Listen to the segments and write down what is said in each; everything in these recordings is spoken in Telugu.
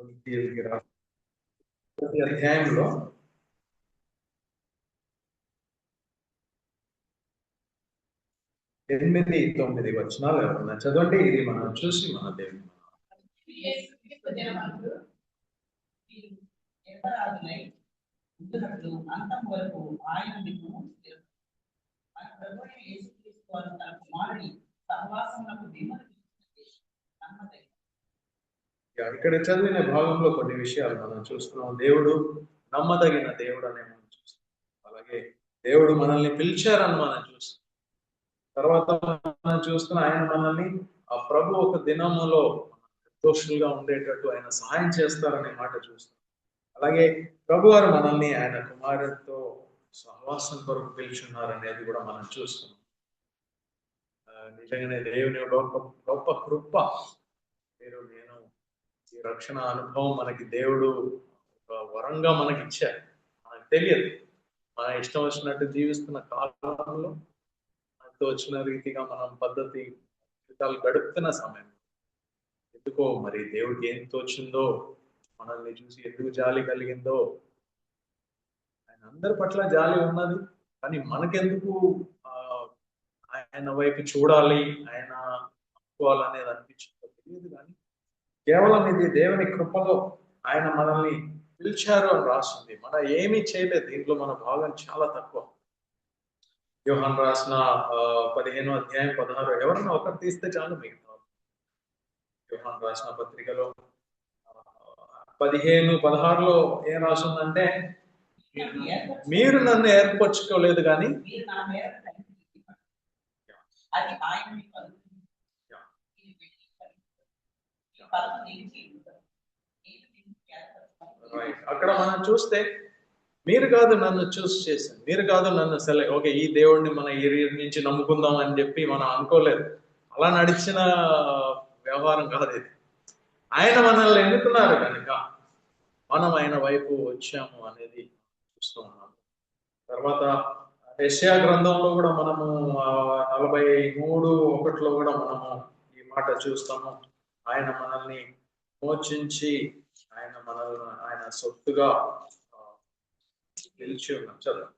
ప్రతి అధ్యాయంలో 8-9 వచనాలు ఎవరన్నా చదవండి. ఇది మనం చూసి మన దేవుని ఇక్కడ చదివిన భాగంలో కొన్ని విషయాలు మనం చూస్తున్నాం. దేవుడు నమ్మదగిన దేవుడు అనే మనం చూస్తున్నాం. అలాగే దేవుడు మనల్ని పిలిచారని మనం చూస్తున్నాం. తర్వాత మనం చూస్తున్న ఆయన మనల్ని ఆ ప్రభు ఒక దినములో నిర్దోషులుగా ఉండేటట్టు ఆయన సహాయం చేస్తారనే మాట చూస్తాం. అలాగే ప్రభు వారు మనల్ని ఆయన కుమారుడితో సహవాసం కొరకు పిలుచున్నారనేది కూడా మనం చూస్తున్నాం. నిజంగానే దేవుని గొప్ప గొప్ప కృప. నేను ఈ రక్షణ అనుభవం మనకి దేవుడు ఒక వరంగా మనకి ఇచ్చారు. మనకు తెలియదు, మన ఇష్టం వచ్చినట్టు జీవిస్తున్న కాలంలో మనతో వచ్చిన రీతిగా మనం పద్ధతి జీవితాలు గడుపుతున్న సమయం ఎందుకో మరి దేవుడికి ఏం తోచిందో, మనల్ని చూసి ఎందుకు జాలి కలిగిందో. ఆయన అందరి పట్ల జాలి ఉన్నది, కానీ మనకెందుకు ఆయన వైపు చూడాలి, ఆయన అనుకోవాలనేది అనిపించిందో తెలియదు. కానీ కేవలం ఇది దేవుని కృపలో ఆయన మనల్ని పిలిచారు అని రాస్తుంది. మనం ఏమీ చేయలేదు, దీంట్లో మన భాగం చాలా తక్కువ. యోహాను రాసిన 15వ అధ్యాయం 16 ఎవరన్నా ఒకరు తీస్తే చాలు మిగతా. యోహాను రాసిన పత్రికలో 15-16లో ఏం రాస్తుందంటే, మీరు నన్ను ఏర్పరచుకోలేదు కానీ అక్కడ మనం చూస్తే మీరు కాదు నన్ను చూస్ చేశాను, మీరు కాదు నన్ను ఓకే ఈ దేవుడిని మన ఈ నుంచి నమ్ముకుందాం అని చెప్పి మనం అనుకోలేదు. అలా నడిచిన వ్యవహారం కాదు ఇది. ఆయన మనల్ని ఎన్నుకున్నారు కనుక మనం ఆయన వైపు వచ్చాము అనేది చూస్తూ ఉన్నాము. తర్వాత యెషయా గ్రంథంలో కూడా మనము 43:1 కూడా మనము ఈ మాట చూస్తాము. ఆయన మనల్ని మోచించి ఆయన సొత్తుగా పిలిచి ఉన్నాం. చదువు.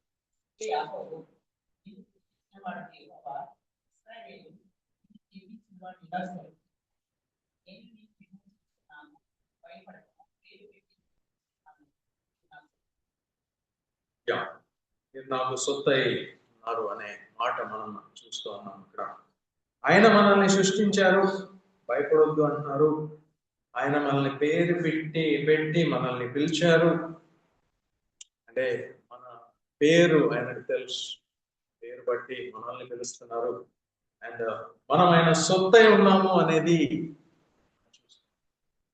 నాకు సొత్తై ఉన్నారు అనే మాట మనం చూస్తూ ఉన్నాం. ఇక్కడ ఆయన మనల్ని సృష్టించారు, భయపడొద్దు అంటున్నారు. ఆయన మనల్ని పేరు పెట్టి మనల్ని పిలిచారు. అంటే మన పేరు ఆయనకు తెలుసు, పేరు బట్టి మనల్ని పిలుస్తున్నారు. అండ్ మనం ఆయన సొత్తై ఉన్నాము అనేది.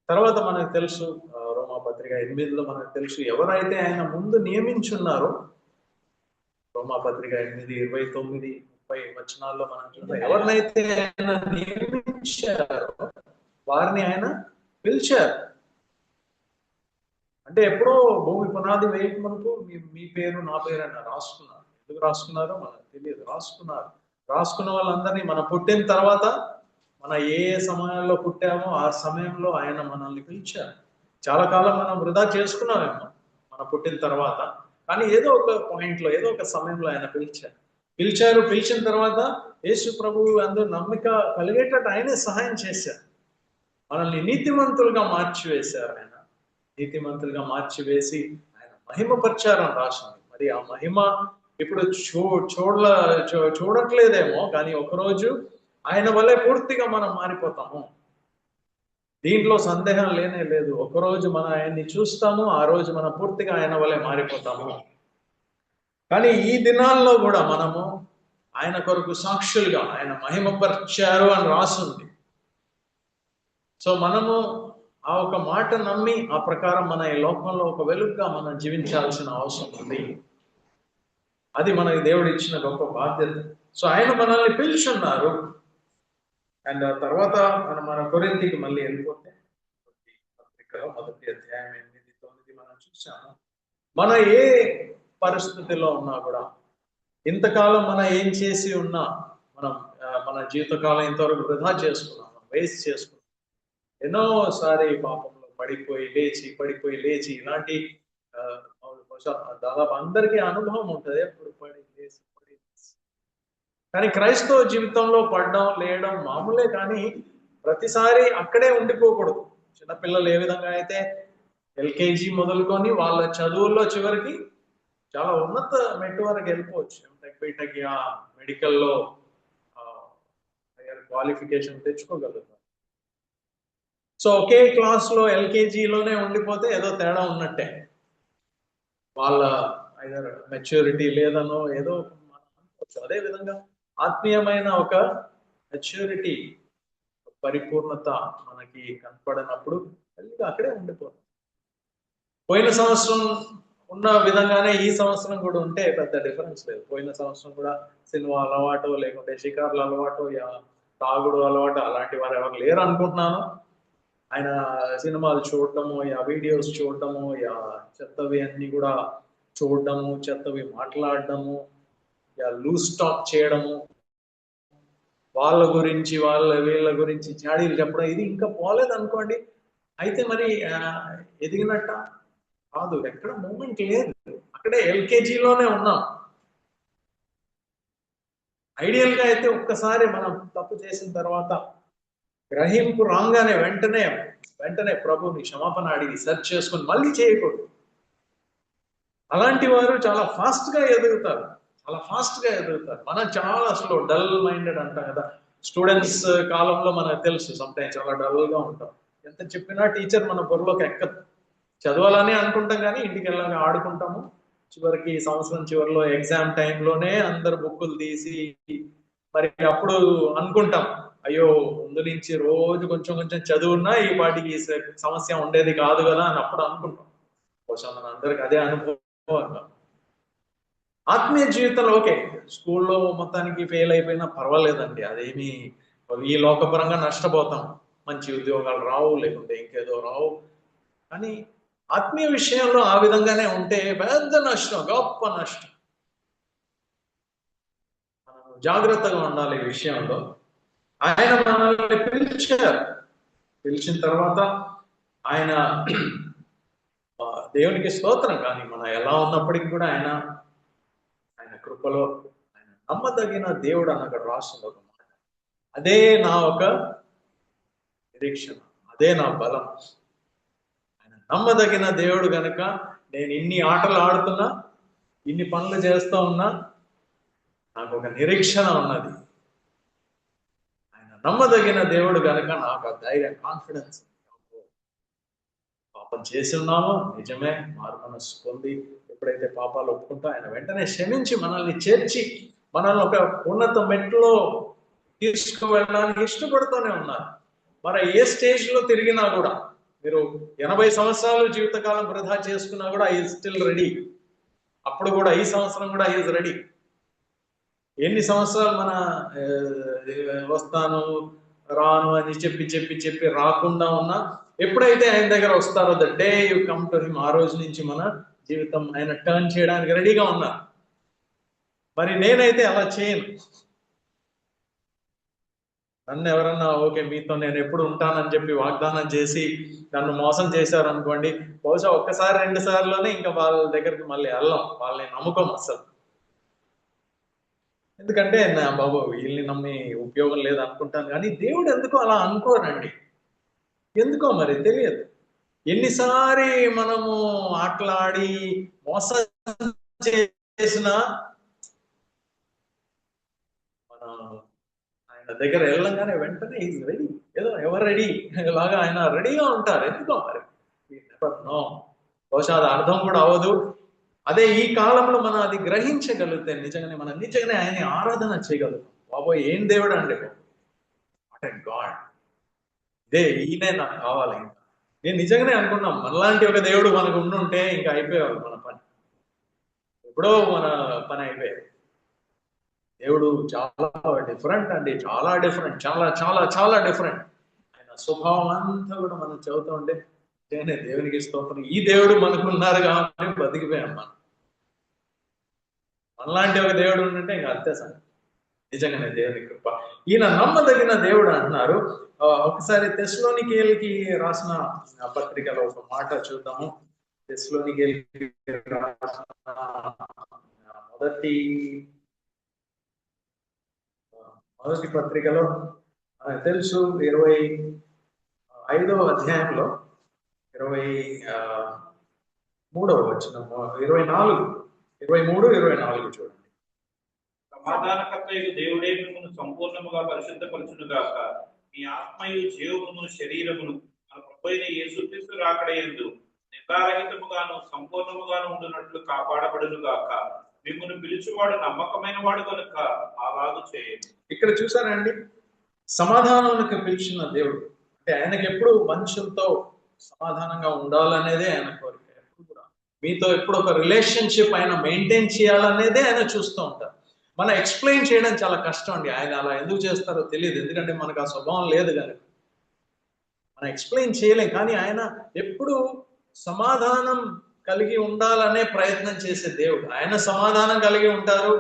తర్వాత మనకు తెలుసు, రోమాపత్రిక 8లో మనకు తెలుసు ఎవరైతే ఆయన ముందు నియమించున్నారో. రోమాపత్రిక 8:29-30 వచనాల్లో మనం చూద్దాం. ఎవరినైతే ఆయన నియమించారో వారిని ఆయన పిలిచారు. అంటే ఎప్పుడో భూమి పునాది వేయక మనకు మీ పేరు నా పేరు అన్న రాసుకున్నారు. ఎందుకు రాసుకున్నారో మనకు తెలియదు, రాసుకున్న వాళ్ళందరినీ మనం పుట్టిన తర్వాత మన ఏ సమయంలో పుట్టామో ఆ సమయంలో ఆయన మనల్ని పిలిచారు. చాలా కాలం మనం వృధా చేసుకున్నామేమో మన పుట్టిన తర్వాత, కానీ ఏదో ఒక పాయింట్లో ఏదో ఒక సమయంలో ఆయన పిలిచిన తర్వాత యేసు ప్రభువు అందరూ నమ్మిక కలిగేటట్టు ఆయనే సహాయం చేశారు. మనల్ని నీతిమంతులుగా మార్చివేశారు. ఆయన నీతిమంతులుగా మార్చివేసి ఆయన మహిమపరిచారని రాసింది. మరి ఆ మహిమ ఇప్పుడు చూడట్లేదేమో, కానీ ఒకరోజు ఆయన వల్లే పూర్తిగా మనం మారిపోతాము. దీంట్లో సందేహం లేనే లేదు. ఒకరోజు మనం ఆయన్ని చూస్తాము, ఆ రోజు మనం పూర్తిగా ఆయన వల్లే మారిపోతాము. కానీ ఈ దినాల్లో కూడా మనము ఆయన కొరకు సాక్షులుగా ఆయన మహిమపరిచారు అని రాసింది. సో మనము ఆ ఒక మాట నమ్మి ఆ ప్రకారం మన ఈ లోకంలో ఒక వెలుగుగా మనం జీవించాల్సిన అవసరం ఉంది. అది మనకి దేవుడు ఇచ్చిన గొప్ప బాధ్యత. సో ఆయన మనల్ని పిలుచున్నారు. అండ్ తర్వాత మన కొరింథీకి మళ్ళీ వెళ్ళిపోతే పత్రికలో 1వ అధ్యాయం 8-9 మనం చూసాము. మన ఏ పరిస్థితిలో ఉన్నా కూడా, ఇంతకాలం మనం ఏం చేసి ఉన్నా, మన జీవితకాలం ఇంతవరకు వృధా చేసుకున్నాం, వేస్ట్ చేసుకున్నాం, ఎన్నోసారి పాపంలో పడిపోయి లేచి పడిపోయి లేచి ఇలాంటి దాదాపు అందరికీ అనుభవం ఉంటుంది. ఎప్పుడు పడి లేచి పడి లేచి. కానీ క్రైస్తవ జీవితంలో పడడం లేయడం మామూలే, కానీ ప్రతిసారి అక్కడే ఉండిపోకూడదు. చిన్నపిల్లలు ఏ విధంగా అయితే ఎల్కేజీ మొదలుకొని వాళ్ళ చదువుల్లో చివరికి చాలా ఉన్నత మెట్టు వరకు వెళ్ళిపోవచ్చు. బీటెక్ మెడికల్లో క్వాలిఫికేషన్ తెచ్చుకోగలుగుతారు. సో ఒకే క్లాస్లో ఎల్కేజీలోనే ఉండిపోతే ఏదో తేడా ఉన్నట్టే. వాళ్ళ ఐదర్ మెచ్యూరిటీ లేదనో ఏదో అనుకోవచ్చు. అదేవిధంగా ఆత్మీయమైన ఒక మెచ్యూరిటీ, పరిపూర్ణత మనకి కనపడినప్పుడు అక్కడే ఉండిపోతుంది. పోయిన సంవత్సరం ఉన్న విధంగానే ఈ సంవత్సరం కూడా ఉంటే పెద్ద డిఫరెన్స్ లేదు. పోయిన సంవత్సరం కూడా సినిమా అలవాటు, లేకుంటే షికార్ల అలవాటు, తాగుడు అలవాటు అలాంటి వారు ఎవరు లేరు అనుకుంటున్నాను. ఆయన సినిమాలు చూడటము, వీడియోస్ చూడటము, చెత్తవి అన్ని కూడా చూడటము, చెత్తవి మాట్లాడటము, లూజ్ టాక్ చేయడము, వాళ్ళ గురించి వీళ్ళ గురించి చాడీలు చెప్పడం, ఇది ఇంకా పోలేదు అనుకోండి. అయితే మరి ఎదిగినట్ట కాదు, ఎక్కడ మూమెంట్ లేదు. అక్కడే ఎల్కేజీలోనే ఉన్నాం. ఐడియల్ గా అయితే ఒక్కసారి మనం తప్పు చేసిన తర్వాత గ్రహింపు రాగానే వెంటనే ప్రభుని క్షమాపణ అడిగి సెర్చ్ చేసుకుని మళ్ళీ చేయకూడదు. అలాంటి వారు చాలా ఫాస్ట్ గా ఎదుగుతారు. మనం చాలా స్లో, డల్ మైండెడ్ అంటాం కదా. స్టూడెంట్స్ కాలంలో మనకు తెలుసు, సమ్టైమ్స్ చాలా డల్ గా ఉంటాం. ఎంత చెప్పినా టీచర్ మన బుర్రలోకి ఎక్కదు. చదవాలని అనుకుంటాం కానీ ఇంటికి వెళ్ళాక ఆడుకుంటాము. చివరికి సంవత్సరం చివరిలో ఎగ్జామ్ టైంలోనే అందరు బుక్కులు తీసి మరి అప్పుడు అనుకుంటాం, అయ్యో ముందు నుంచి రోజు కొంచెం చదువున్నా ఈ పాటికి సమస్య ఉండేది కాదు కదా అని అప్పుడు అనుకుంటాం. బహుశా మన అందరికి అదే అనుభవం. ఆత్మీయ జీవితంలో ఓకే, స్కూల్లో మొత్తానికి ఫెయిల్ అయిపోయినా పర్వాలేదండి, అదేమి ఈ లోకపరంగా నష్టపోతాం, మంచి ఉద్యోగాలు రావు, లేకుంటే ఇంకేదో రావు. కానీ ఆత్మీయ విషయంలో ఆ విధంగానే ఉంటే పెద్ద నష్టం, గొప్ప నష్టం. మనం జాగ్రత్తగా ఉండాలి ఈ విషయంలో. ఆయన మనల్ని పిలిచిన తర్వాత ఆయన దేవునికి స్తోత్రం. కానీ మనం ఎలా ఉన్నప్పటికీ కూడా ఆయన కృపలో ఆయన నమ్మదగిన దేవుడు అని అక్కడ రాస్తుంది ఒక మాట. అదే నా ఒక నిరీక్షణ, అదే నా బలం. ఆయన నమ్మదగిన దేవుడు గనుక నేను ఇన్ని ఆటలు ఆడుతున్నా, ఇన్ని పనులు చేస్తూ ఉన్నా, నాకు ఒక నిరీక్షణ ఉన్నది. ఆయన నమ్మదగిన దేవుడు గనుక నాకు ఆ ధైర్యం, కాన్ఫిడెన్స్. పాపం చేసి ఉన్నామో నిజమే, మారు మనస్సు పొంది ఎప్పుడైతే పాపాలు ఒప్పుకుంటా ఆయన వెంటనే క్షమించి మనల్ని చేర్చి మనల్ని ఒక ఉన్నత మెట్లో తీసుకువెళ్ళడానికి ఇష్టపడుతూనే ఉన్నారు. మరి ఏ స్టేజ్ లో తిరిగినా కూడా, మీరు 80 సంవత్సరాలు జీవితకాలం వృధా చేసుకున్నా కూడా ఈజ్ స్టిల్ రెడీ. అప్పుడు కూడా ఈ సంవత్సరం కూడా ఈజ్ రెడీ. ఎన్ని సంవత్సరాలు మన వస్తాను రాను అని చెప్పి రాకుండా ఉన్నా, ఎప్పుడైతే ఆయన దగ్గర వస్తారో the day you come to him, ఆ రోజు నుంచి మన జీవితం ఆయన టర్న్ చేయడానికి రెడీగా ఉన్నారు. మరి నేనైతే అలా చేయను. నన్ను ఎవరన్నా ఓకే మీతో నేను ఎప్పుడు ఉంటానని చెప్పి వాగ్దానం చేసి నన్ను మోసం చేశారు అనుకోండి, బహుశా ఒక్కసారి 2 సార్లునే ఇంకా వాళ్ళ దగ్గరికి మళ్ళీ వెళ్ళాం, వాళ్ళని నమ్మకం అసలు. ఎందుకంటే నా బాబు వీళ్ళని నమ్మి ఉపయోగం లేదు అనుకుంటాను. కానీ దేవుడు ఎందుకో అలా అనుకోరండి, ఎందుకో మరి తెలియదు. ఎన్నిసారి మనము ఆటలాడి మోసం చేసినా మన ఆయన దగ్గర వెళ్ళంగానే వెంటనే ఈజ్ రెడీ. ఏదో ఎవరు రెడీ లాగా ఆయన రెడీగా ఉంటారు. ఎందుకో మరి బహుశా అది అర్థం కూడా అవ్వదు. అదే ఈ కాలంలో మనం అది గ్రహించగలిగితే మనం నిజంగానే ఆయన్ని ఆరాధన చేయగలుగుతాం. బాబోయ్ ఏం దేవుడు అండి, వాట్ ఎ గాడ్, ఇదే ఈయనే నాకు కావాలి. ఇంకా నేను నిజంగానే అనుకున్నాం మనలాంటి ఒక దేవుడు మనకు ఉండుంటే ఇంకా అయిపోయేవాళ్ళు మన పని, ఎప్పుడో మన పని అయిపోయేది. దేవుడు చాలా డిఫరెంట్ అండి, చాలా డిఫరెంట్, చాలా చాలా చాలా డిఫరెంట్. ఆయన స్వభావం అంతా కూడా మనం చదువుతూ ఉంటే దేవునికి స్తోత్రం, ఈ దేవుడు మనకున్నారు కాబట్టి బతికిపోయాం మనం. మనలాంటి ఒక దేవుడు ఉంటే ఇంకా అంతే సంగతి. నిజంగానే దేవుని కృప. ఈయన నమ్మదగిన దేవుడు అంటున్నారు. ఒకసారి తెస్సలోనికీయులకి రాసిన పత్రికలో ఒక మాట చూద్దాము. తెస్సలోనికీయులకి రాసిన మొదటి పత్రికలో తెలుసు 25వ అధ్యాయంలో 23వ వచనం, 23-24 చూడండి. సమాధానకర్తయు దేవుడే మిమ్మల్ని సంపూర్ణముగా పరిశుద్ధపరచునుగాక. మీ ఆత్మయు జీవమును శరీరమును మన ప్రభువైన యేసుక్రీస్తు రాకడయందు నిందారహితముగాను సంపూర్ణముగాను ఉండునట్లు కాపాడబడునుగాక. మిమ్మల్ని పిలుచువాడు నమ్మకమైన వాడు కనుక అలాగూ చేయండి. ఇక్కడ చూసారండి, సమాధానానికి పిలిచిన దేవుడు అంటే ఆయనకి ఎప్పుడు మనుషులతో సమాధానంగా ఉండాలనేదే ఆయన కోరిక. ఎప్పుడు కూడా మీతో ఎప్పుడు ఒక రిలేషన్షిప్ ఆయన మెయింటైన్ చేయాలనేదే ఆయన చూస్తూ ఉంటారు. మనం ఎక్స్ప్లెయిన్ చేయడం చాలా కష్టం అండి. ఆయన అలా ఎందుకు చేస్తారో తెలియదు, ఎందుకంటే మనకు ఆ స్వభావం లేదు కనుక మనం ఎక్స్ప్లెయిన్ చేయలేం. కానీ ఆయన ఎప్పుడు సమాధానం కలిగి ఉండాలనే ప్రయత్నం చేసే దేవుడు. ఆయన సమాధానం కలిగి ఉంటారు,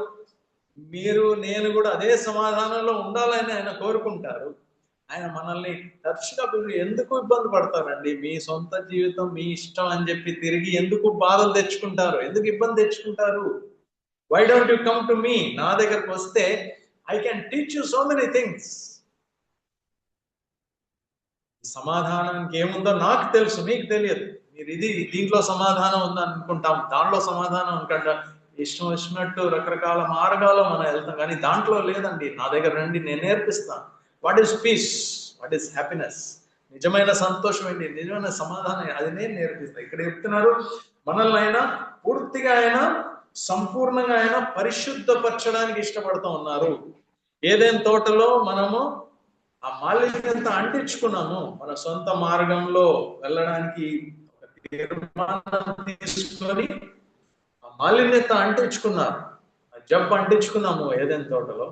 మీరు నేను కూడా అదే సమాధానంలో ఉండాలని ఆయన కోరుకుంటారు. ఆయన మనల్ని తరచుగా ఎందుకు ఇబ్బంది పడతారండి? మీ సొంత జీవితం మీ ఇష్టం అని చెప్పి తిరిగి ఎందుకు బాధలు తెచ్చుకుంటారు, ఎందుకు ఇబ్బంది తెచ్చుకుంటారు? Why don't you come to me? నా దగ్గరకు వస్తే I can teach you so many things. సమాధానానికి ఏముందో నాకు తెలుసు, మీకు తెలియదు. మీరు దీంట్లో సమాధానం ఉందని అనుకుంటాం, దాంట్లో సమాధానం అనుకుంటా ఇష్టం వచ్చినట్టు రకరకాల మార్గాల్లో మనం వెళ్తాం. కానీ దాంట్లో లేదండి. నా దగ్గర రండి, నేను నేర్పిస్తాను. What is peace, what is happiness, నిజమైన సంతోషం ఏంటి, నిజమైన సమాధానం, అది నేను నేర్పిస్తాను. ఇక్కడ చెప్తున్నారు, మనల్ని అయినా పూర్తిగా అయినా సంపూర్ణంగా అయినా పరిశుద్ధపరచడానికి ఇష్టపడుతూ ఉన్నారు. ఏదైనా తోటలో మనము ఆ మాలిన్యంతా అంటించుకున్నాము. మన సొంత మార్గంలో వెళ్ళడానికి తీర్మానం తీసుకొని ఆ మాలిన్యత అంటించుకున్నారు, జబ్బు అంటించుకున్నాము ఏదైనా తోటలో.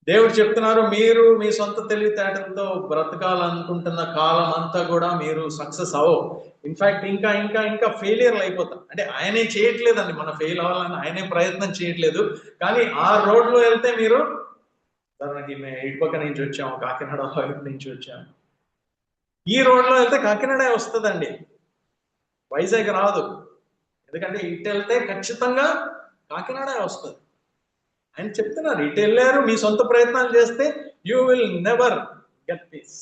దేవుడు చెప్తున్నారు, మీరు మీ సొంత తెలివితేటలతో బ్రతకాలనుకుంటున్న కాలం అంతా కూడా మీరు సక్సెస్ అవ్వవు. ఇన్ఫాక్ట్ ఇంకా ఇంకా ఇంకా ఫెయిలియర్లు అయిపోతాం. అంటే ఆయనే చేయట్లేదండి, మనం ఫెయిల్ అవ్వాలని ఆయనే ప్రయత్నం చేయట్లేదు. కానీ ఆ రోడ్లో వెళ్తే మీరు, ఉదాహరణకి మేము ఇటుపక్క నుంచి వచ్చాము, కాకినాడ వైపు నుంచి వచ్చాము, ఈ రోడ్లో వెళ్తే కాకినాడ వస్తుందండి, వైజాగ్ రాదు. ఎందుకంటే ఇటు వెళ్తే ఖచ్చితంగా కాకినాడ వస్తుంది. ఆయన చెప్తున్నారు, ఇటు వెళ్ళారు, మీ సొంత ప్రయత్నాలు చేస్తే you will never get piece.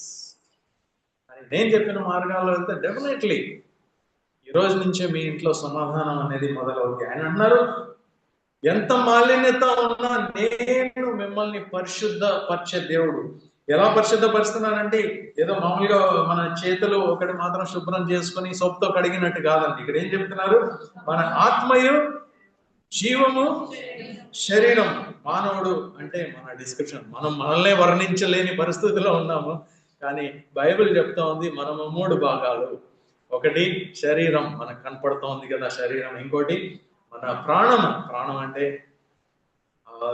అని నేను చెప్పిన మార్గాల్లో వెళ్తే డెఫినెట్లీ ఈ రోజు నుంచే మీ ఇంట్లో సమాధానం అనేది మొదలవుతుంది. ఆయన అన్నారు, ఎంత మాలిన్యత ఉన్నా నేను మిమ్మల్ని పరిశుద్ధపరిచే దేవుడు. ఎలా పరిశుద్ధపరుస్తున్నానంటే ఏదో మామూలుగా మన చేతులు ఒకటి మాత్రం శుభ్రం చేసుకొని సోప్తో కడిగినట్టు కాదండి. ఇక్కడ ఏం చెప్తున్నారు, మన ఆత్మయు జీవము శరీరం. మానవుడు అంటే మన డిస్క్రిప్షన్, మనం మనల్నే వర్ణించలేని పరిస్థితిలో ఉన్నాము. కానీ బైబిల్ చెప్తా ఉంది మనము 3 భాగాలు. ఒకటి శరీరం, మనకు కనపడుతోంది కదా శరీరం. ఇంకోటి మన ప్రాణం అంటే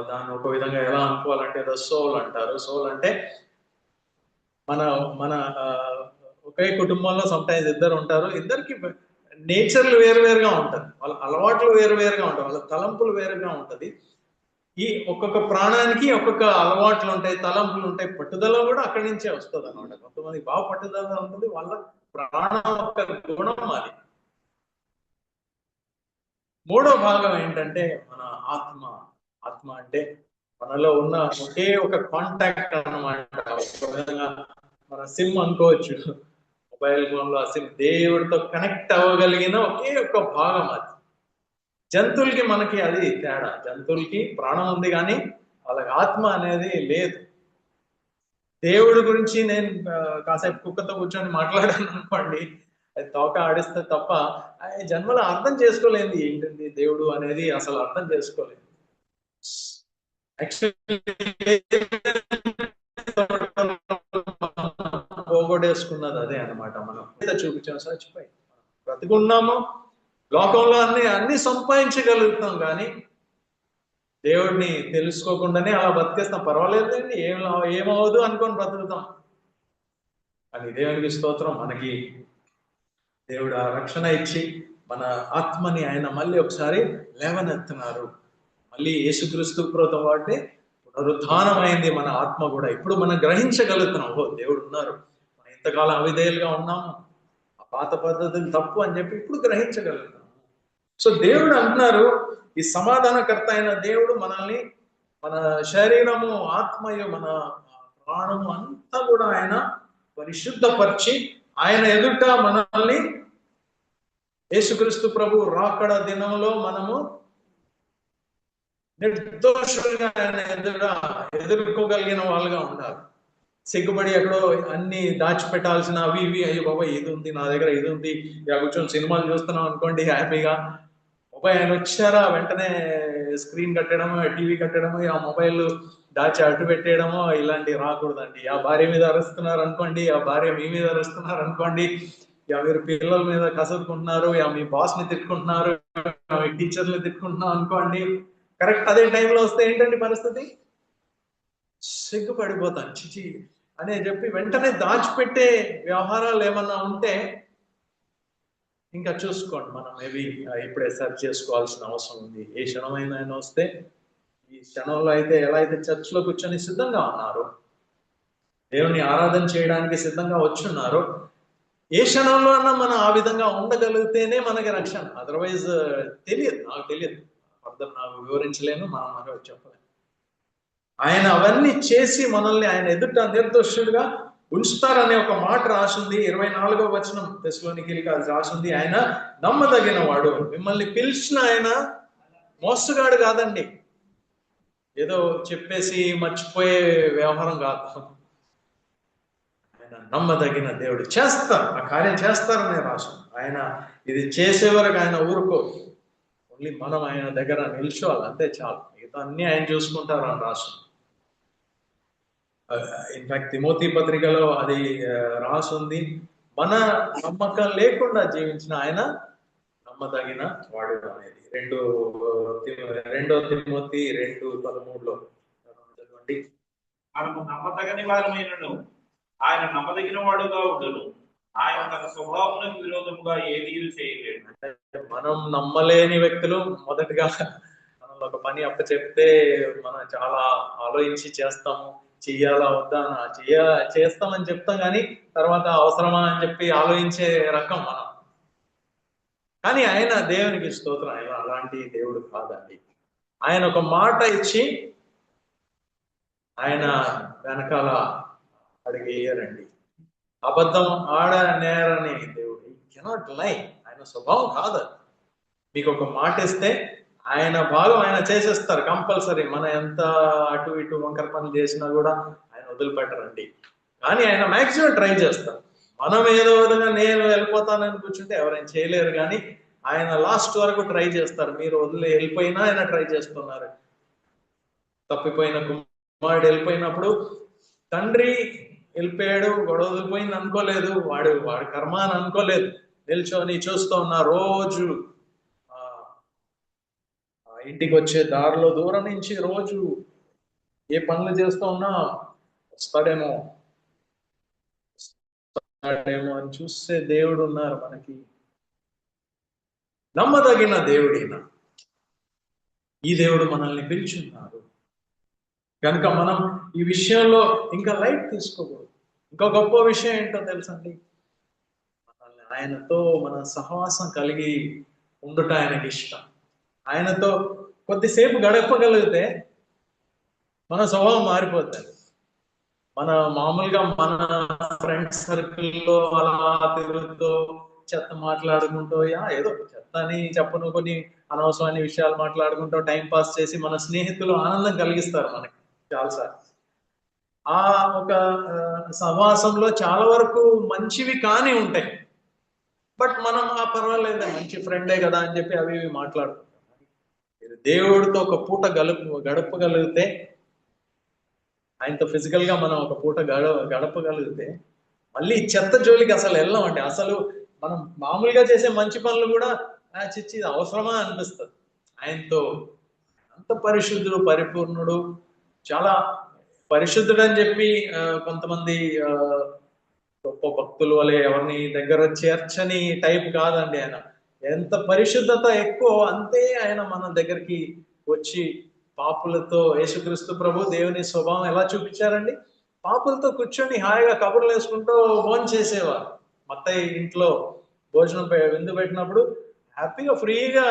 దాన్ని ఒక విధంగా ఎలా అనుకోవాలంటే ఏదో సోల్ అంటారు. సోల్ అంటే మన మన ఒకే కుటుంబంలో సమ్టైమ్స్ ఇద్దరు ఉంటారు, ఇద్దరికి నేచర్లు వేరువేరుగా ఉంటుంది, వాళ్ళ అలవాట్లు వేరువేరుగా ఉంటాయి, వాళ్ళ తలంపులు వేరుగా ఉంటుంది. ఈ ఒక్కొక్క ప్రాణానికి ఒక్కొక్క అలవాట్లు ఉంటాయి, తలంపులు ఉంటాయి, పట్టుదల కూడా అక్కడి నుంచే వస్తుంది అనమాట. కొంతమంది బాగా పట్టుదల ఉంటుంది, వాళ్ళ ప్రాణం యొక్క గుణం అది. 3వ భాగం ఏంటంటే మన ఆత్మ. ఆత్మ అంటే మనలో ఉన్న ఒకే ఒక కాంటాక్ట్ అన్నమాట. ఒక విధంగా మన సిమ్ అనుకోవచ్చు, మొబైల్ ఫోన్ లో ఆ సిమ్, దేవుడితో కనెక్ట్ అవ్వగలిగిన ఒకే ఒక భాగం అది. జంతువులకి మనకి అది తేడా. జంతువులకి ప్రాణం ఉంది కానీ వాళ్ళకి ఆత్మ అనేది లేదు. దేవుడి గురించి నేను కాసేపు కుక్కతో కూర్చొని మాట్లాడాను అనుకోండి, అది తోక ఆడిస్తే తప్ప జన్మలో అర్థం చేసుకోలేదు ఏంటండి దేవుడు అనేది, అసలు అర్థం చేసుకోలేదు. పోగొట్టేసుకున్నది అదే అనమాట. మనం చూపించాం, చచ్చిపోయి బ్రతికున్నాము, లోకంలో అన్ని సంపాదించగలుగుతాం, కానీ దేవుడిని తెలుసుకోకుండానే అలా బతికేస్తాం. పర్వాలేదండి, ఏమవదు అనుకొని బ్రతుకుతాం. కానీ దేవునికి స్తోత్రం, మనకి దేవుడు ఆ రక్షణ ఇచ్చి మన ఆత్మని ఆయన మళ్ళీ ఒకసారి లేవనెత్తున్నారు. మళ్ళీ యేసుక్రీస్తుతో పాటే పునరుద్ధానమైంది మన ఆత్మ కూడా. ఇప్పుడు మనం గ్రహించగలుగుతున్నాం, ఓ దేవుడు ఉన్నారు, మనం ఇంతకాలం అవిధేయులుగా ఉన్నాము, ఆ పాత పద్ధతులు తప్పు అని చెప్పి ఇప్పుడు గ్రహించగలుగుతున్నాం. సో దేవుడు అంటున్నారు, ఈ సమాధానకర్త అయిన దేవుడు మనల్ని, మన శరీరము, ఆత్మయు, మన ప్రాణము అంతా కూడా ఆయన పరిశుద్ధపరిచి ఆయన ఎదుట మనల్ని యేసుక్రీస్తు ప్రభు రాకడ దినంలో మనము నిర్దోషులుగా ఆయన ఎదుర్కోగలిగిన వాళ్ళుగా ఉండాలి. సిగ్గుపడి ఎక్కడో అన్ని దాచిపెట్టాల్సిన అవి ఇవి, అయ్యో బాబా ఇది ఉంది నా దగ్గర, ఇది ఉంది, ఇలా కూర్చొని సినిమాలు చూస్తున్నాం అనుకోండి హ్యాపీగా, మొబైల్ ఆయన వచ్చారా వెంటనే స్క్రీన్ కట్టడమో, టీవీ కట్టడమో, ఆ మొబైల్ దాచి అడ్డు పెట్టేయడమో, ఇలాంటివి రాకూడదండి. ఆ భార్య మీద అరుస్తున్నారు అనుకోండి, ఆ భార్య మీ మీద అరుస్తున్నారు అనుకోండి, మీరు పిల్లల మీద కసురుకుంటున్నారు, మీ బాస్ ని తిట్టుకుంటున్నారు, మీ టీచర్ని తిట్టుకుంటున్నాం అనుకోండి, కరెక్ట్ అదే టైంలో వస్తే ఏంటండి పరిస్థితి? సిగ్గుపడిపోతాను, చిచి అనే చెప్పి వెంటనే దాచిపెట్టే వ్యవహారాలు ఏమన్నా ఉంటే ఇంకా చూసుకోండి, మనం మేబీ ఇప్పుడే సెర్చ్ చేసుకోవాల్సిన అవసరం ఉంది. ఏ క్షణమైనా ఆయన వస్తే, ఈ క్షణంలో అయితే ఎలా అయితే చర్చ్లో కూర్చొని సిద్ధంగా ఉన్నారు, దేవుని ఆరాధన చేయడానికి సిద్ధంగా వచ్చున్నారు, ఏ క్షణంలో అన్నా మనం ఆ విధంగా ఉండగలిగితేనే మనకి రక్షణ. అదర్వైజ్ తెలియదు, నాకు తెలియదు, అర్థం నాకు వివరించలేను, మనం మనకు చెప్పలేము. ఆయన అవన్నీ చేసి మనల్ని ఆయన ఎదుట నిర్దోషులుగా ఉంచుతారనే ఒక మాట రాసింది. 24వ వచనం తెస్సలోనికీయులకు అది రాసింది. ఆయన నమ్మదగిన వాడు, మిమ్మల్ని పిలిచిన ఆయన మోసగాడు కాదండి, ఏదో చెప్పేసి మర్చిపోయే వ్యవహారం కాదు. ఆయన నమ్మదగిన దేవుడు, చేస్తారు, ఆ కార్యం చేస్తారనే రాసింది. ఆయన ఇది చేసే వరకు ఆయన ఊరుకో, ఓన్లీ మనం ఆయన దగ్గర నిల్చోవాలి, అంతే చాలు, మిగతా అన్ని ఆయన చూసుకుంటారు అని రాసింది. ఇన్ఫాక్ట్ తిమోతి పత్రికలో అది రాసుంది, మన నమ్మకం లేకుండా జీవించిన ఆయన నమ్మదగిన వాడు అనేది. 2 తిమోతి 2:13 చదవండి. మనము నమ్మదగని వారమైనను ఆయన నమ్మదగిన వాడుగా ఉండను, ఆయన తన స్వభావానికి విరోధముగా ఏదీ చేయలేడు. అంటే మనం నమ్మలేని వ్యక్తులు మొదటగా మనం ఒక పని అప్పచెప్తే మనం చాలా ఆలోచించి చేస్తాము, చెయ్యాలా వద్దా, చేస్తామని చెప్తాం, కానీ తర్వాత అవసరమా అని చెప్పి ఆలోచించే రకం మనం. కానీ ఆయన దేవునికి స్తోత్రం, ఆయన అలాంటి దేవుడు కాదండి. ఆయన ఒక మాట ఇచ్చి ఆయన వెనకాల అడిగేయరండి. అబద్ధం ఆడ నేరని దేవుడు, కెనాట్ లై, ఆయన స్వభావం కాదు. మీకు ఒక మాట ఇస్తే ఆయన భాగం ఆయన చేసేస్తారు కంపల్సరీ. మనం ఎంత అటు ఇటు వంకర పనులు చేసినా కూడా ఆయన వదిలిపెట్టరండి. కానీ ఆయన మాక్సిమం ట్రై చేస్తారు. మనం ఏదో విధంగా నేను వెళ్ళిపోతానని కూర్చుంటే ఎవరైనా చేయలేరు, కానీ ఆయన లాస్ట్ వరకు ట్రై చేస్తారు. మీరు వెళ్ళిపోయినా ఆయన ట్రై చేస్తున్నారు. తప్పిపోయిన కుమారుడు వెళ్ళిపోయినప్పుడు తండ్రి వెళ్ళిపోయాడు, గొడవ వదిలిపోయింది అనుకోలేదు, వాడి కర్మ అని అనుకోలేదు, నిల్చొని చూస్తూ ఉన్నా. రోజు ఇంటికి వచ్చే దారిలో దూరం నుంచి రోజు ఏ పనులు చేస్తూ ఉన్నా వస్తాడేమో అని చూస్తే దేవుడు ఉన్నారు మనకి. నమ్మదగిన దేవుడైన ఈ దేవుడు మనల్ని పిలిచున్నారు కనుక మనం ఈ విషయంలో ఇంకా లైట్ తీసుకోకూడదు. ఇంకా గొప్ప విషయం ఏంటో తెలుసండి, మనల్ని ఆయనతో మన సహవాసం కలిగి ఉండుట ఆయనకి ఇష్టం. ఆయనతో కొద్దిసేపు గడపగలిగితే మన స్వభావం మారిపోతుంది. మన మామూలుగా మన ఫ్రెండ్స్ సర్కిల్లో అలా తిరుగుతూ చెత్త మాట్లాడుకుంటూ, ఏదో చెత్త అని చెప్పను, కొన్ని అనవసరమైన విషయాలు మాట్లాడుకుంటూ టైం పాస్ చేసి మన స్నేహితులు ఆనందం కలిగిస్తారు మనకి చాలాసార్లు. ఆ ఒక సహవాసంలో చాలా వరకు మంచివి కానీ ఉంటాయి, బట్ మనం పర్వాలేదు మంచి ఫ్రెండే కదా అని చెప్పి అవి ఇవి మాట్లాడుకుంటాం. దేవుడితో ఒక పూట గడపగలిగితే, ఆయనతో ఫిజికల్ గా మనం ఒక పూట గడపగలిగితే మళ్ళీ చెత్త జోలికి అసలు వెళ్ళామండి. అసలు మనం మామూలుగా చేసే మంచి పనులు కూడా చిచ్చి అవసరమా అనిపిస్తుంది. ఆయనతో అంత పరిశుద్ధుడు, పరిపూర్ణుడు, చాలా పరిశుద్ధుడు అని చెప్పి కొంతమంది గొప్ప భక్తులు వలె ఎవరిని దగ్గర చేర్చని టైప్ కాదండి ఆయన. ఎంత పరిశుద్ధత ఎక్కువ అంతే ఆయన మన దగ్గరికి వచ్చి పాపులతో, యేసుక్రీస్తు ప్రభు దేవుని స్వభావం ఎలా చూపించారండి? పాపులతో కూర్చొని హాయిగా కబుర్లు వేసుకుంటూ భోజనం చేసేవారు. మత్తయి ఇంట్లో భోజనం విందు పెట్టినప్పుడు హ్యాపీగా ఫ్రీగా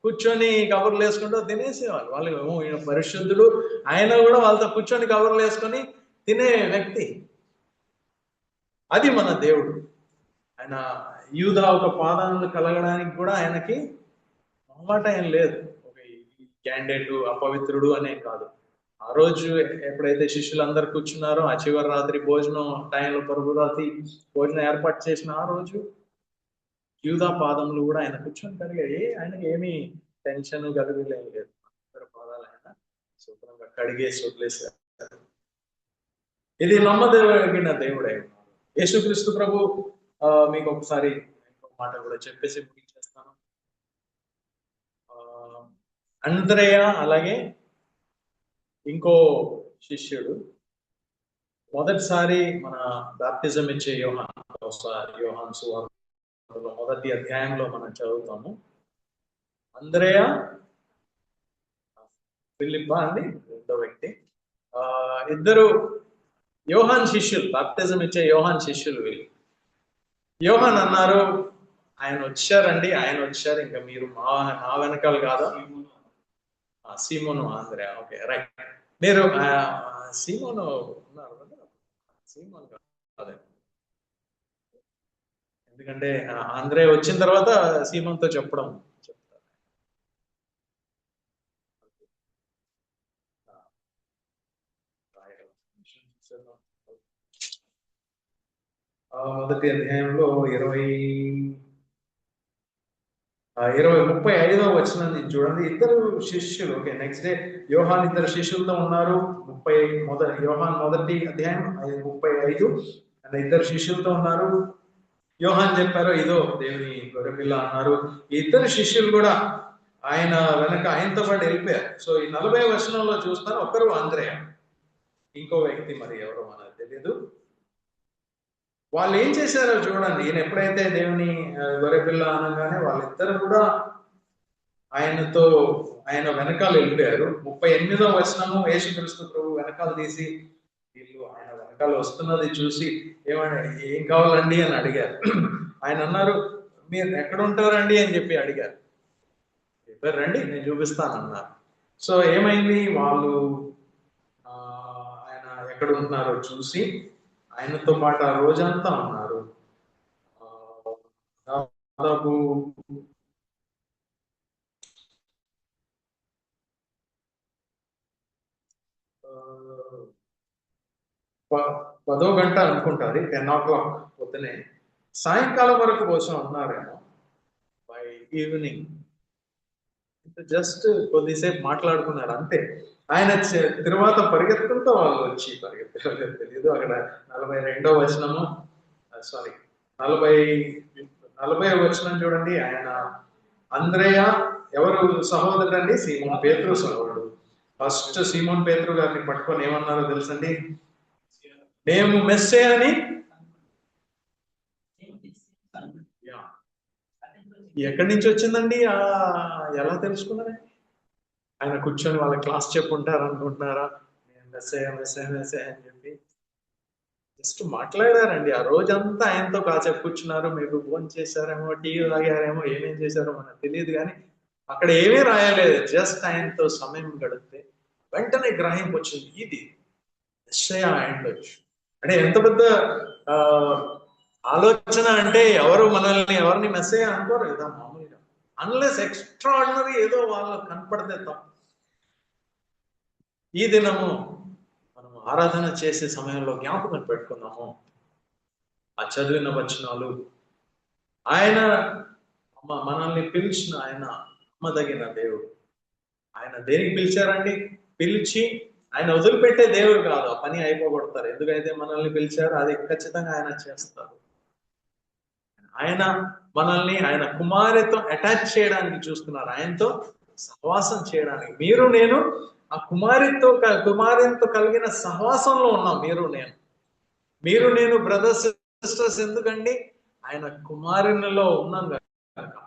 కూర్చొని కబుర్లు వేసుకుంటూ తినేసేవాళ్ళు. వాళ్ళు ఈయన పరిశుద్ధుడు, ఆయన కూడా వాళ్ళతో కూర్చొని కబుర్లు వేసుకొని తినే వ్యక్తి. అది మన దేవుడు. ఆయన యూదా ఒక పాదాలను కలగడానికి కూడా ఆయనకి మొహమాట ఏం లేదు. ఒక క్యాండిడేట్ అపవిత్రుడు అనే కాదు. ఆ రోజు ఎప్పుడైతే శిష్యులందరూ కూర్చున్నారో, ఆ చివరి రాత్రి భోజనం టైంలో పరుగురాతి భోజనం ఏర్పాటు చేసిన ఆ రోజు యూదా పాదములు కూడా ఆయన కూర్చొని కడిగాయి. ఆయనకి ఏమీ టెన్షన్ గలుగులేం లేదు. అందరి పాదాలు ఆయన శుభ్రంగా కడిగేసి వదిలేశారు. ఇది నమ్మదగిన దేవుడే. యేసుక్రీస్తు ప్రభు మీకు ఒకసారి ఇంకో మాట కూడా చెప్పేసి ముగించేస్తాను. అంద్రేయ అలాగే ఇంకో శిష్యుడు మొదటిసారి మన బాప్టిజం ఇచ్చే యోహాన్ సువార్తలో మొదటి అధ్యాయంలో మనం చదువుతాము. అంద్రేయ, ఫిలిప్ప అండి రెండో వ్యక్తి, ఇద్దరు యోహాన్ శిష్యులు, బాప్టిజం ఇచ్చే యోహాన్ శిష్యులు వీళ్ళు. యోహాన్ అన్నారు, ఆయన వచ్చారండి, ఆయన వచ్చారు, ఇంకా మీరు నా వెనకాల కాదా? సీమోను, ఆంద్రేయ, ఓకే రైట్. మీరు సీమోను ఉన్నారు కదా, సీమోను కాదే, ఎందుకంటే ఆంద్రేయ వచ్చిన తర్వాత సీమోన్తో చెప్పడం చెప్తారు. మొదటి అధ్యాయంలో 35వ వచనాన్ని చూడండి. ఇద్దరు శిష్యులు, ఓకే నెక్స్ట్ డే యోహాన్ ఇద్దరు శిష్యులతో ఉన్నారు. యోహాన్ మొదటి అధ్యాయం 35 అండ్ ఇద్దరు శిష్యులతో ఉన్నారు. యోహాన్ చెప్పారు, ఇదో దేవుని గొర్రెపిల్ల అన్నారు. ఇద్దరు శిష్యులు కూడా ఆయన వెనక ఆయనతో పాటు వెళ్ళిపోయారు. సో ఈ 40వ వచనంలో చూస్తాను, ఒకరు అంద్రేయ, ఇంకో వ్యక్తి మరి ఎవరో మనకు తెలియదు. వాళ్ళు ఏం చేశారో చూడండి. ఈయన ఎప్పుడైతే దేవుని గొర్రెపిల్ల అనగానే వాళ్ళిద్దరు కూడా ఆయన వెనకాల వెళ్ళిపోయారు. 38వ వచనము, యేసుక్రీస్తు ప్రభు వెనకాల తీసి వీళ్ళు ఆయన వెనకాల వస్తున్నది చూసి ఏం కావాలండి అని అడిగారు. ఆయన అన్నారు, మీరు ఎక్కడ ఉంటారండి అని చెప్పి అడిగారు. చెప్పారు, రండి నేను చూపిస్తానన్నారు. సో ఏమైంది, వాళ్ళు ఆయన ఎక్కడ ఉంటున్నారో చూసి ఆయనతో పాటు ఆ రోజంతా ఉన్నారు. దాదాపు 10వ గంట అనుకుంటారు, 10 o'clock పొద్దునే, సాయంకాలం వరకు కోసం ఉన్నారేమో. బై ఈవినింగ్ జస్ట్ కొద్దిసేపు మాట్లాడుకున్నారు అంతే. ఆయన తర్వాత పరిగెత్తుకుంటూ వాళ్ళు వచ్చి పరిగెత్తారో తెలియదు. అక్కడ 42వ వచనము, సారీ 40వ వచనం చూడండి. ఆయన అంద్రేయ ఎవరు సహోదరుడు అండి? సీమోన్ పేతురు సహోదరుడు. ఫస్ట్ సీమోన్ పేతురు గారిని పట్టుకొని ఏమన్నారో తెలుసండి, మేము మెస్సే అని. ఎక్కడి నుంచి వచ్చిందండి? ఎలా తెలుసుకున్నారండి? ఆయన కూర్చొని వాళ్ళ క్లాస్ చెప్పుంటారు అనుకుంటున్నారా? నేను మెస్సే అని చెప్పి జస్ట్ మాట్లాడారండి. ఆ రోజంతా ఆయనతో కాసేపు కూర్చున్నారు. మీరు ఫోన్ చేశారేమో, టీవీ తాగారేమో, ఏమేం చేశారో మనకు తెలియదు, కానీ అక్కడ ఏమీ రాయలేదు. జస్ట్ ఆయనతో సమయం గడిపితే వెంటనే గ్రహింపు వచ్చింది, ఇది మెస్సే అయ్యుండొచ్చు. అంటే ఎంత పెద్ద ఆలోచన అంటే, ఎవరిని మెస్సే అనుకోరు కదా మామూలుగా, అన్లెస్ ఎక్స్ట్రాడినరీ ఏదో వాళ్ళకు కనపడితే తప్ప. ఈ దినము మనం ఆరాధన చేసే సమయంలో జ్ఞాపకం పెట్టుకున్నాము ఆ చదివిన వచనాలు. ఆయన మనల్ని పిలిచిన ఆయన నమ్మదగిన దేవుడు. ఆయన దేనికి పిలిచారండి? పిలిచి ఆయన వదిలిపెట్టే దేవుడు కాదు. ఆ పని అయిపోగొడతారు. ఎందుకైతే మనల్ని పిలిచారో అది ఖచ్చితంగా ఆయన చేస్తారు. ఆయన మనల్ని ఆయన కుమారుతో అటాచ్ చేయడానికి చూస్తున్నారు, ఆయనతో సహవాసం చేయడానికి. నేను ఆ కుమారుతో కలిగిన సహవాసంలో ఉన్నాం. మీరు నేను బ్రదర్స్ సిస్టర్స్. ఎందుకండి? ఆయన కుమారునిలో ఉన్నాం కనుక.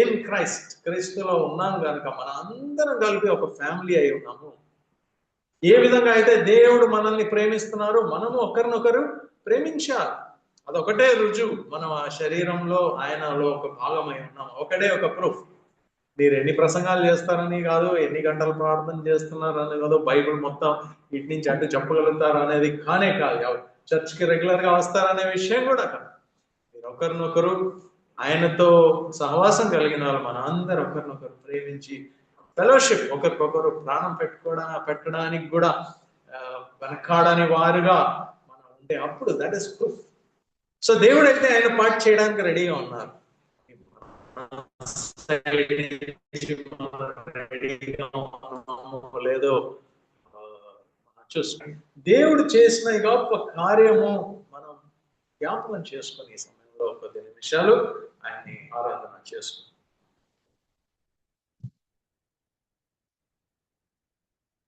ఇన్ క్రైస్ట్, క్రీస్తులో ఉన్నాం కనుక మన అందరం కలిపి ఒక ఫ్యామిలీ అయి ఉన్నాము. ఏ విధంగా అయితే దేవుడు మనల్ని ప్రేమిస్తున్నారు, మనము ఒకరినొకరు ప్రేమించాలి. అదొకటే రుజువు, మనం ఆ శరీరంలో ఆయనలో ఒక భాగమై ఉన్నాం. ఒకటే ఒక ప్రూఫ్. మీరు ఎన్ని ప్రసంగాలు చేస్తారని కాదు, ఎన్ని గంటలు ప్రార్థన చేస్తున్నారని కాదు, బైబిల్ మొత్తం ఇటు నుంచి అటు చెప్పగలుగుతారు అనేది కానే కాదు. చర్చ్కి రెగ్యులర్ గా వస్తారనే విషయం కూడా కాదు. మీరు ఒకరినొకరు ఆయనతో సహవాసం కలిగిన వాళ్ళు మన అందరూ ఒకరినొకరు ప్రేమించి ఫెలోషిప్, ఒకరికొకరు ప్రాణం పెట్టడానికి కూడా వెనకాడని వారుగా మనం ఉంటే అప్పుడు దట్ ఇస్ ప్రూఫ్. సో దేవుడు అయితే ఆయన పాటు చేయడానికి రెడీగా ఉన్నారు. లేదో చూసుకోండి, దేవుడు చేసిన గొప్ప కార్యము మనం జ్ఞాపకం చేసుకుని ఈ సమయంలో 10 నిమిషాలు ఆయన్ని ఆరాధన చేసుకుంటాం.